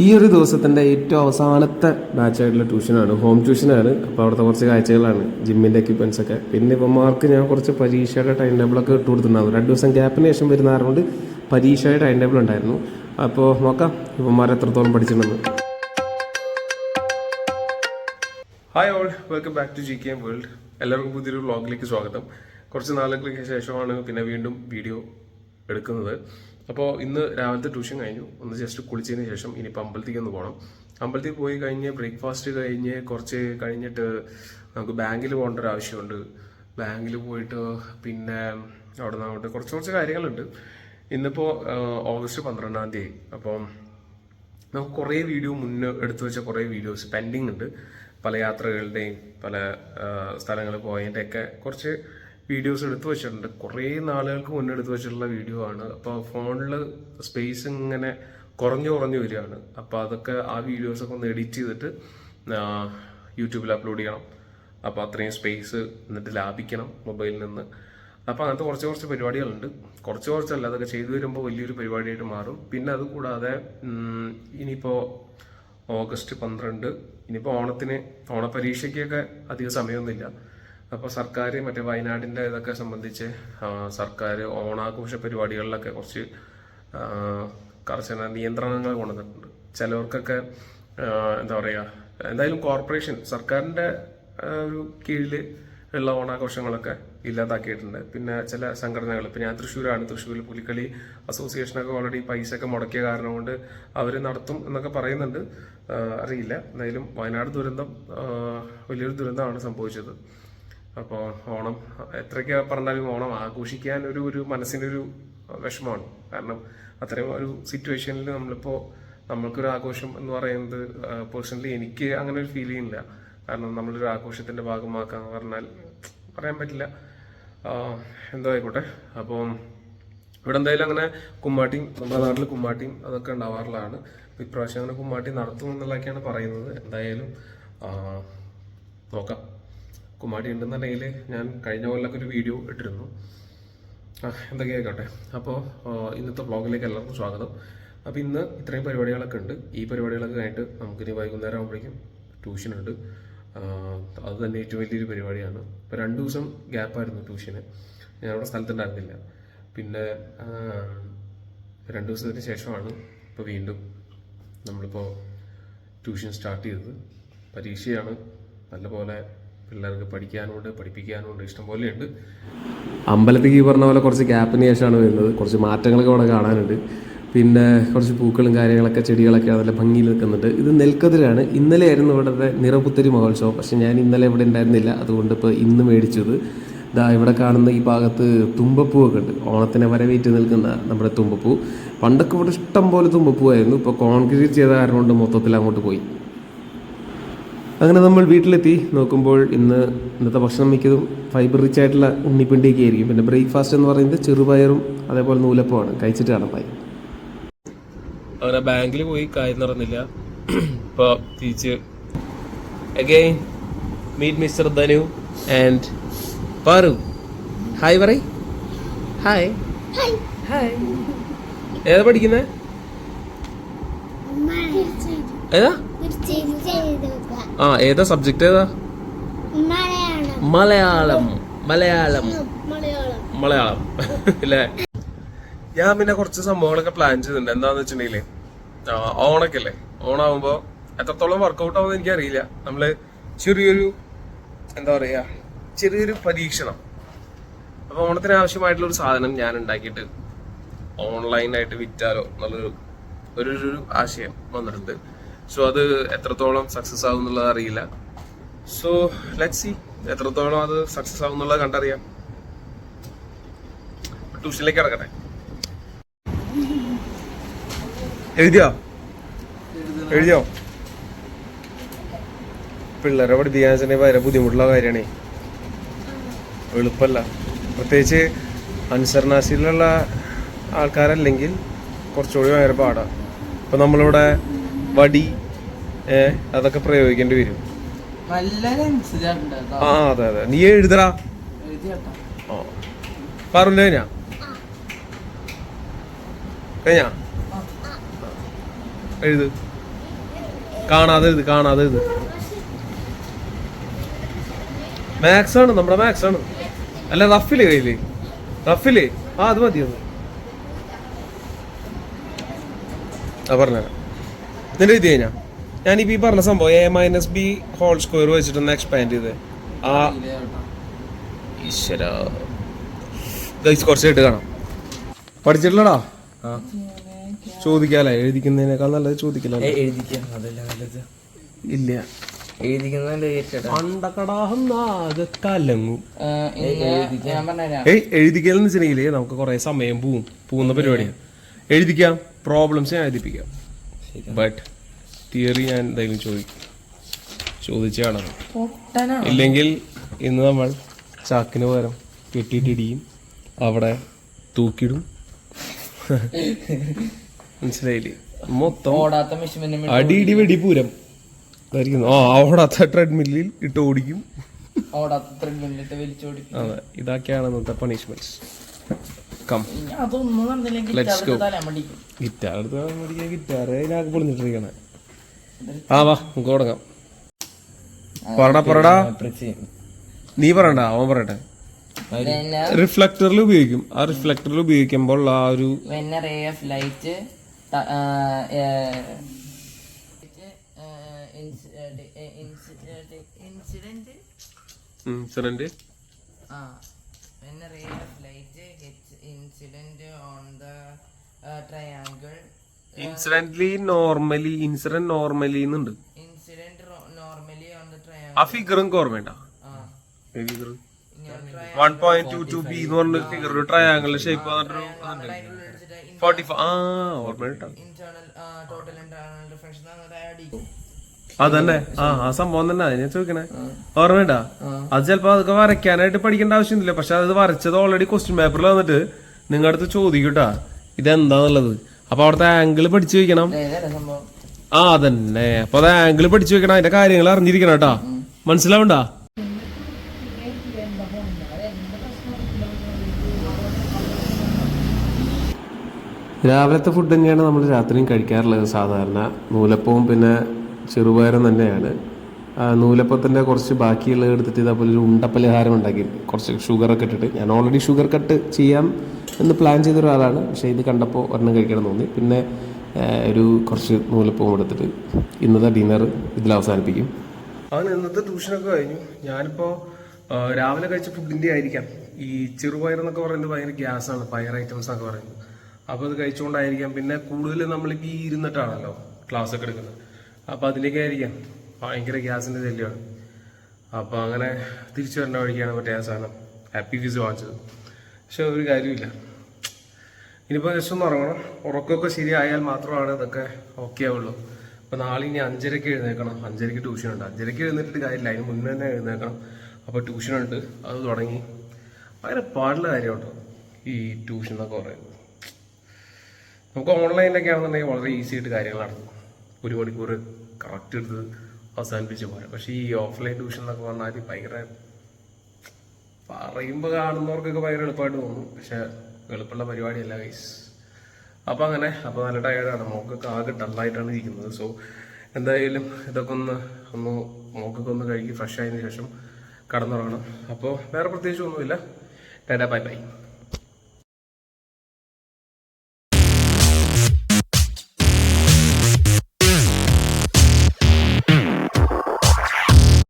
ഈ ഒരു ദിവസത്തിൻ്റെ ഏറ്റവും അവസാനത്തെ ബാച്ചായിട്ടുള്ള ട്യൂഷനാണ്, ഹോം ട്യൂഷനാണ്. അപ്പോൾ അവിടുത്തെ കുറച്ച് കാഴ്ചകളാണ്, ജിമ്മിൻ്റെ എക്യുപ്മെൻറ്റ്സ് ഒക്കെ. പിന്നെ ഇവന്മാർക്ക് ഞാൻ കുറച്ച് പരീക്ഷയുടെ ടൈം ടേബിളൊക്കെ ഇട്ട് കൊടുത്തിട്ടുണ്ടാവും. 2 ദിവസം ഗ്യാപ്പിന് ശേഷം വരുന്നതുകൊണ്ട് പരീക്ഷയുടെ ടൈം ടേബിൾ ഉണ്ടായിരുന്നു. അപ്പോൾ നോക്കാം ഇവന്മാർ എത്രത്തോളം പഠിച്ചിട്ടുണ്ടെന്ന്. Hi all, welcome back to GKM world. എല്ലാവർക്കും പുതിയൊരു വ്ളോഗിലേക്ക് സ്വാഗതം. കുറച്ച് നാളുകൾക്ക് ശേഷമാണ് പിന്നെ വീണ്ടും വീഡിയോ എടുക്കുന്നത്. അപ്പോൾ ഇന്ന് രാവിലത്തെ ട്യൂഷൻ കഴിഞ്ഞു. ഒന്ന് ജസ്റ്റ് കുളിച്ചതിന് ശേഷം ഇനിയിപ്പോൾ അമ്പലത്തേക്ക് ഒന്ന് പോകണം. അമ്പലത്തിൽ പോയി കഴിഞ്ഞ് ബ്രേക്ക്ഫാസ്റ്റ് കഴിഞ്ഞ് കുറച്ച് കഴിഞ്ഞിട്ട് നമുക്ക് ബാങ്കിൽ പോകേണ്ട ഒരു ആവശ്യമുണ്ട്. ബാങ്കിൽ പോയിട്ട് പിന്നെ അവിടെ നിന്ന് അങ്ങോട്ട് കുറച്ച് കാര്യങ്ങളുണ്ട്. ഇന്നിപ്പോൾ ഓഗസ്റ്റ് 12-ാം തീയതി. അപ്പോൾ നമുക്ക് കുറേ വീഡിയോ മുന്നേ എടുത്തു വെച്ച കുറേ വീഡിയോസ് പെൻഡിങ് ഉണ്ട്. പല യാത്രകളുടെയും പല സ്ഥലങ്ങളിൽ പോയതിൻ്റെയൊക്കെ കുറച്ച് വീഡിയോസ് എടുത്തു വെച്ചിട്ടുണ്ട്. കുറേ നാളുകൾക്ക് മുന്നേ എടുത്തു വെച്ചിട്ടുള്ള വീഡിയോ ആണ്. അപ്പോൾ ഫോണിൽ സ്പേസ് ഇങ്ങനെ കുറഞ്ഞു വരികയാണ്. അപ്പോൾ അതൊക്കെ ആ വീഡിയോസൊക്കെ ഒന്ന് എഡിറ്റ് ചെയ്തിട്ട് യൂട്യൂബിൽ അപ്ലോഡ് ചെയ്യണം. അപ്പോൾ അത്രയും സ്പേസ് എന്നിട്ട് ലാഭിക്കണം മൊബൈലിൽ നിന്ന്. അപ്പോൾ അങ്ങനത്തെ കുറച്ച് പരിപാടികളുണ്ട്. കുറച്ചല്ല, അതൊക്കെ ചെയ്തു വരുമ്പോൾ വലിയൊരു പരിപാടിയായിട്ട് മാറും. പിന്നെ അതുകൂടാതെ ഇനിയിപ്പോൾ ഓഗസ്റ്റ് 12, ഇനിയിപ്പോൾ ഓണപരീക്ഷയ്ക്കൊക്കെ അധികം സമയമൊന്നുമില്ല. അപ്പോൾ സർക്കാർ മറ്റേ വയനാടിൻ്റെ ഇതൊക്കെ സംബന്ധിച്ച് സർക്കാർ ഓണാഘോഷ പരിപാടികളിലൊക്കെ കുറച്ച് കർശന നിയന്ത്രണങ്ങൾ കൊണ്ടുവന്നിട്ടുണ്ട്. ചിലവർക്കൊക്കെ എന്താ പറയുക, എന്തായാലും കോർപ്പറേഷൻ സർക്കാരിൻ്റെ ഒരു കീഴിൽ ഉള്ള ഓണാഘോഷങ്ങളൊക്കെ ഇല്ലാതാക്കിയിട്ടുണ്ട്. പിന്നെ ചില സംഘടനകൾ, ഇപ്പം ഞാൻ തൃശ്ശൂരിൽ പുലിക്കളി അസോസിയേഷനൊക്കെ ഓൾറെഡി പൈസ ഒക്കെ മുടക്കിയ കാരണം കൊണ്ട് അവർ നടത്തും എന്നൊക്കെ പറയുന്നുണ്ട്. അറിയില്ല. എന്തായാലും വയനാട് ദുരന്തം വലിയൊരു ദുരന്തമാണ് സംഭവിച്ചത്. അപ്പോൾ ഓണം എത്രയൊക്കെ പറഞ്ഞാലും ഓണം ആഘോഷിക്കാൻ ഒരു മനസ്സിൻ്റെ ഒരു വിഷമമാണ്. കാരണം അത്രയും ഒരു സിറ്റുവേഷനിൽ നമ്മൾക്കൊരു ആഘോഷം എന്ന് പറയുന്നത് പേഴ്സണലി എനിക്ക് അങ്ങനെ ഒരു ഫീൽ ചെയ്യുന്നില്ല. കാരണം നമ്മളൊരു ആഘോഷത്തിൻ്റെ ഭാഗമാക്കാന്ന് പറഞ്ഞാൽ പറയാൻ പറ്റില്ല. എന്തോ ആയിക്കോട്ടെ. അപ്പോൾ ഇവിടെ എന്തായാലും അങ്ങനെ കുമ്മാട്ടിയും, നമ്മുടെ നാട്ടിൽ കുമ്മാട്ടിയും അതൊക്കെ ഉണ്ടാവാറുള്ളതാണ്. ഇപ്രാവശ്യം അങ്ങനെ കുമ്മാട്ടി നടത്തും എന്നുള്ളതൊക്കെയാണ് പറയുന്നത്. എന്തായാലും നോക്കാം. കുമ്മാട്ടി ഉണ്ടെന്നുണ്ടെങ്കിൽ ഞാൻ കഴിഞ്ഞ കൊല്ലമൊക്കെ ഒരു വീഡിയോ ഇട്ടിരുന്നു. എന്തൊക്കെയായിക്കോട്ടെ. അപ്പോൾ ഇന്നത്തെ വ്ളോഗിലേക്ക് എല്ലാവർക്കും സ്വാഗതം. അപ്പോൾ ഇന്ന് ഇത്രയും പരിപാടികളൊക്കെ ഉണ്ട്. ഈ പരിപാടികളൊക്കെ കഴിഞ്ഞിട്ട് നമുക്കിനി വൈകുന്നേരം ആകുമ്പോഴേക്കും ട്യൂഷനുണ്ട്. അത് തന്നെ ഏറ്റവും വലിയൊരു പരിപാടിയാണ്. ഇപ്പോൾ 2 ദിവസം ഗ്യാപ്പായിരുന്നു ട്യൂഷന്. ഞാൻ അവിടെ സ്ഥലത്തുണ്ടായിരുന്നില്ല. പിന്നെ 2 ദിവസത്തിന് ശേഷമാണ് ഇപ്പോൾ വീണ്ടും നമ്മളിപ്പോൾ ട്യൂഷൻ സ്റ്റാർട്ട് ചെയ്തത്. പരീക്ഷയാണ്. നല്ലപോലെ പിള്ളേർക്ക് പഠിപ്പിക്കാനുണ്ട്, ഇഷ്ടംപോലെ ഉണ്ട്. അമ്പലത്തേക്ക് പറഞ്ഞ പോലെ കുറച്ച് ഗ്യാപ്പിന് ശേഷമാണ് വരുന്നത്. കുറച്ച് മാറ്റങ്ങളൊക്കെ അവിടെ കാണാനുണ്ട്. പിന്നെ കുറച്ച് പൂക്കളും കാര്യങ്ങളൊക്കെ, ചെടികളൊക്കെ നല്ല ഭംഗിയിൽ നിൽക്കുന്നുണ്ട്. ഇത് നെൽക്കതിരാണ്. ഇന്നലെ ആയിരുന്നു ഇവിടുത്തെ നിറപുത്തരി മഹോത്സവം. പക്ഷെ ഞാൻ ഇന്നലെ ഇവിടെ ഉണ്ടായിരുന്നില്ല. അതുകൊണ്ട് ഇപ്പോൾ ഇന്ന് മേടിച്ചത് ഇവിടെ കാണുന്ന ഈ ഭാഗത്ത് തുമ്പപ്പൂവൊക്കെ ഉണ്ട്. ഓണത്തിനെ വരവേറ്റ് നിൽക്കുന്ന നമ്മുടെ തുമ്പപ്പൂ. പണ്ടൊക്കെ ഇവിടെ ഇഷ്ടം പോലെ തുമ്പപ്പൂവായിരുന്നു. ഇപ്പോൾ കോൺക്രീറ്റ് ചെയ്ത കാരണം കൊണ്ട് മൊത്തത്തിൽ അങ്ങോട്ട് പോയി. അങ്ങനെ നമ്മൾ വീട്ടിലെത്തി നോക്കുമ്പോൾ ഇന്നത്തെ ഭക്ഷണം മിക്കതും ഫൈബർ റിച്ച് ആയിട്ടുള്ള ഉണ്ണിപ്പിണ്ടിയൊക്കെ ആയിരിക്കും. പിന്നെ ബ്രേക്ക്ഫാസ്റ്റ് എന്ന് പറയുന്നത് ചെറുപയറും അതേപോലെ നൂലപ്പമാണ്. കഴിച്ചിട്ട് കാണാൻ അങ്ങനെ ബാങ്കിൽ പോയി കാര്യം നടന്നില്ല. ഇപ്പോൾ തിരിച്ച് again meet mister Dhanu and Paru. Hi പറയ്. Hi hi. ഏതാ പഠിക്കുന്നത്? ഏതാ ഏതാ സബ്ജക്ട്? ഏതാ? മലയാളം അല്ലേ? ഞാൻ പിന്നെ കുറച്ച് സംഭവങ്ങളൊക്കെ പ്ലാൻ ചെയ്തിട്ടുണ്ട്. എന്താന്ന് വെച്ചിട്ടുണ്ടെങ്കിൽ ഓണൊക്കെ അല്ലേ, ഓണാകുമ്പോ എത്രത്തോളം വർക്കൗട്ട് ആവുമെന്ന് എനിക്കറിയില്ല. നമ്മള് ചെറിയൊരു എന്താ പറയാ, ചെറിയൊരു പരീക്ഷണം. അപ്പൊ ഓണത്തിന് ആവശ്യമായിട്ടുള്ള ഒരു സാധനം ഞാൻ ഉണ്ടാക്കിയിട്ട് ഓൺലൈനായിട്ട് വിറ്റാലോ എന്നുള്ളൊരു ഒരു ആശയം വന്നിട്ടുണ്ട്. സോ അത് എത്രത്തോളം സക്സസ് ആവും എന്നുള്ളത് അറിയില്ല. സോ ലെറ്റ്സ് സീ എത്രത്തോളം അത് സക്സസ് ആവും എന്നുള്ളത് കണ്ടറിയാം. ട്യൂഷനിലേക്ക് കിടക്കട്ടെ. എഴുതിയോ? പിള്ളേരെ പഠിപ്പിക്കാൻ വെച്ചിട്ടുണ്ടെങ്കിൽ ഭയങ്കര ബുദ്ധിമുട്ടുള്ള കാര്യമാണേ. എളുപ്പമല്ല. പ്രത്യേകിച്ച് അൻസർനാസിലുള്ള ആൾക്കാരല്ലെങ്കിൽ കുറച്ചുകൂടി ഭയങ്കര പാടാണ്. ഇപ്പൊ നമ്മളിവിടെ വടി അതൊക്കെ പ്രയോഗിക്കേണ്ടി വരും. അതെ. നീ എഴുതടാ. പറഞ്ഞ കഴിഞ്ഞാ എഴുത്. കാണാതെ ഇത് മാക്സ് ആണ്, നമ്മുടെ മാക്സ് ആണ്. അല്ല റഫില് കയ്യില്, റഫില് അത് മതി. പറഞ്ഞ ഇതിന്റെ ഇത് കഴിഞ്ഞാ ഞാനിപ്പോ ഈ പറഞ്ഞ സംഭവം a-b² വെച്ചിട്ടൊന്ന് എക്സ്പാൻഡ് ചെയ്തേ. ഈശ്വര കുറച്ചായിട്ട് കാണാം. പഠിച്ചിട്ടില്ലടാ? ചോദിക്കാല്ലേ? എഴുതിക്കുന്നതിനേക്കാൾ നല്ലത് ചോദിക്കില്ല. ഇല്ല എഴുതിക്കലെന്ന് വെച്ചിട്ടുണ്ടെങ്കില് നമുക്ക് കൊറേ സമയം പോകുന്ന പരിപാടിയാണ്. എഴുതിക്കാം, പ്രോബ്ലംസ് ഞാൻ എഴുതിപ്പിക്കാം. ബട്ട് തിയറി ഞാൻ എന്തായാലും ചോദിച്ചു കാണാം. ഇല്ലെങ്കിൽ ഇന്ന് നമ്മൾ ചാക്കിന് പകരം കെട്ടിയിട്ടിടിയും, അവിടെ തൂക്കിടും. മനസ്സിലായില്ലേ? മൊത്തം അടിയിടി വെടിപൂരം ആയിരിക്കുന്നു. ഓടാത്ത ട്രെഡ്മില്ലിൽ ഇട്ട് ഓടിക്കും. അതെ, ഇതൊക്കെയാണ് ഇന്നത്തെ പണിഷ്മെന്റ്സ്. ഗിറ്റാർ എടുത്ത് പഠിക്കാൻ, ഗിറ്റാർ അതിനൊക്കെ പൊളിഞ്ഞിട്ടിരിക്കണേ. വാ നമുക്ക് തുടങ്ങാം. പറടാ നീ പറയണ്ട, അവൻ പറയട്ടെ. റിഫ്ലക്ടറിൽ ഉപയോഗിക്കും. ആ റിഫ്ലക്ടറിൽ ഉപയോഗിക്കുമ്പോൾ ആ ഒരു ഇൻസിഡന്റ് ഇൻസിഡന്റ് നോർമലി എന്നുണ്ട്. ആ ഫിഗർ എനിക്ക് ഓർമ്മയുണ്ട. 1.22b എന്ന് പറഞ്ഞ ഫിഗർ, ട്രയാങ്കിൾ ഷേപ്പ് വന്നിട്ടൊരു 45. ഓർമ്മയുണ്ട. അതന്നെ ആ സംഭവം തന്നെ ഞാൻ ചോദിക്കണേ. ഓർമ്മയുണ്ടാ? അത് ചിലപ്പോ അതൊക്കെ വരയ്ക്കാനായിട്ട് പഠിക്കേണ്ട ആവശ്യമൊന്നുമില്ല. പക്ഷെ അത് വരച്ചത് ഓൾറെഡി ക്വസ്റ്റ്യൻ പേപ്പറിൽ വന്നിട്ട് നിങ്ങളുടെ അടുത്ത് ചോദിക്കൂട്ടാ ഇതെന്താന്നുള്ളത്. അപ്പൊ അവിടുത്തെ ആംഗിൾ പഠിച്ചു വെക്കണം. അതന്നെ, അപ്പൊ അത് ആംഗിൾ പഠിച്ചു വെക്കണം, അതിന്റെ കാര്യങ്ങൾ അറിഞ്ഞിരിക്കണം കേട്ടാ. മനസ്സിലാവണ്ട? രാവിലത്തെ ഫുഡ് തന്നെയാണ് നമ്മൾ രാത്രിയും കഴിക്കാറുള്ളത്. സാധാരണ നൂലപ്പവും പിന്നെ ചെറുപയറും തന്നെയാണ്. നൂലപ്പത്തിൻ്റെ കുറച്ച് ബാക്കിയുള്ളത് എടുത്തിട്ട് ഇതേപോലെ ഒരു ഉണ്ടപ്പലഹാരം ഉണ്ടാക്കി, കുറച്ച് ഷുഗറൊക്കെ ഇട്ടിട്ട്. ഞാൻ ഓൾറെഡി ഷുഗർ കട്ട് ചെയ്യാം എന്ന് പ്ലാൻ ചെയ്ത ഒരാളാണ്. പക്ഷേ ഇത് കണ്ടപ്പോൾ ഒരെണ്ണം കഴിക്കണം തോന്നി. പിന്നെ കുറച്ച് നൂലപ്പവും എടുത്തിട്ട് ഇന്നത്തെ ഡിന്നർ ഇതിൽ അവസാനിപ്പിക്കും. അങ്ങനെ ഇന്നത്തെ ട്യൂഷനൊക്കെ കഴിഞ്ഞു. ഞാനിപ്പോൾ രാവിലെ കഴിച്ച ഫുഡിൻ്റെ ആയിരിക്കാം. ഈ ചെറുപയർ എന്നൊക്കെ പറയുന്നത് ഭയങ്കര ഗ്യാസാണ്, പയർ ഐറ്റംസ് എന്നൊക്കെ പറയുന്നത്. അപ്പോൾ അത് കഴിച്ചുകൊണ്ടായിരിക്കാം. പിന്നെ കൂടുതൽ നമ്മളിപ്പോൾ ഈ ഇരുന്നിട്ടാണല്ലോ ക്ലാസ് ഒക്കെ എടുക്കുന്നത്. അപ്പോൾ അതിലേക്ക് ആയിരിക്കാം ഭയങ്കര ഗ്യാസിൻ്റെ ശല്യമാണ്. അപ്പോൾ അങ്ങനെ തിരിച്ചു വരേണ്ട വഴിക്കാണ് മറ്റേ ആ സാധനം ഹാപ്പി ഫീസ് വാങ്ങിച്ചത്. പക്ഷെ ഒരു കാര്യമില്ല, ഇനിയിപ്പോൾ ജസ്റ്റ് ഒന്ന് ഉറങ്ങണം. ഉറക്കമൊക്കെ ശരിയായാൽ മാത്രമാണ് ഇതൊക്കെ ഓക്കെ ആവുള്ളൂ. അപ്പോൾ നാളെ ഇനി 5:30 എഴുന്നേക്കണം. 5:30 ട്യൂഷനുണ്ട്. 5:30 എഴുന്നേറ്റിട്ട് കാര്യമില്ല, അതിന് മുന്നേ തന്നെ എഴുന്നേക്കണം. അപ്പോൾ ട്യൂഷനുണ്ട്, അത് തുടങ്ങി. ഭയങ്കര പാടുള്ള കാര്യം കേട്ടോ ഈ ട്യൂഷൻ എന്നൊക്കെ പറയുന്നത്. നമുക്ക് ഓൺലൈനിലൊക്കെ ആണെന്നുണ്ടെങ്കിൽ വളരെ ഈസി ആയിട്ട് കാര്യങ്ങൾ നടക്കും. 1 മണിക്കൂർ കറക്റ്റ് എടുത്ത് അവസാനിപ്പിച്ച് പോരാം. പക്ഷേ ഈ ഓഫ്ലൈൻ ട്യൂഷൻ എന്നൊക്കെ പറഞ്ഞാൽ ഭയങ്കര പറയുമ്പോൾ കാണുന്നവർക്കൊക്കെ ഭയങ്കര എളുപ്പമായിട്ട് തോന്നും. പക്ഷെ എളുപ്പമുള്ള പരിപാടിയല്ല ഗൈസ്. അപ്പോൾ നല്ല ടയർഡാണ്. മോക്കൊക്കെ ആകെ ഡള്ളായിട്ടാണ് ഇരിക്കുന്നത്. സോ എന്തായാലും ഇതൊക്കെ ഒന്ന് മോക്കൊക്കെ ഒന്ന് കഴുകി ഫ്രഷ് ആയതിനു ശേഷം കടന്നുറങ്ങണം. അപ്പോൾ വേറെ പ്രത്യേകിച്ച് ഒന്നുമില്ല. Tata bye bye.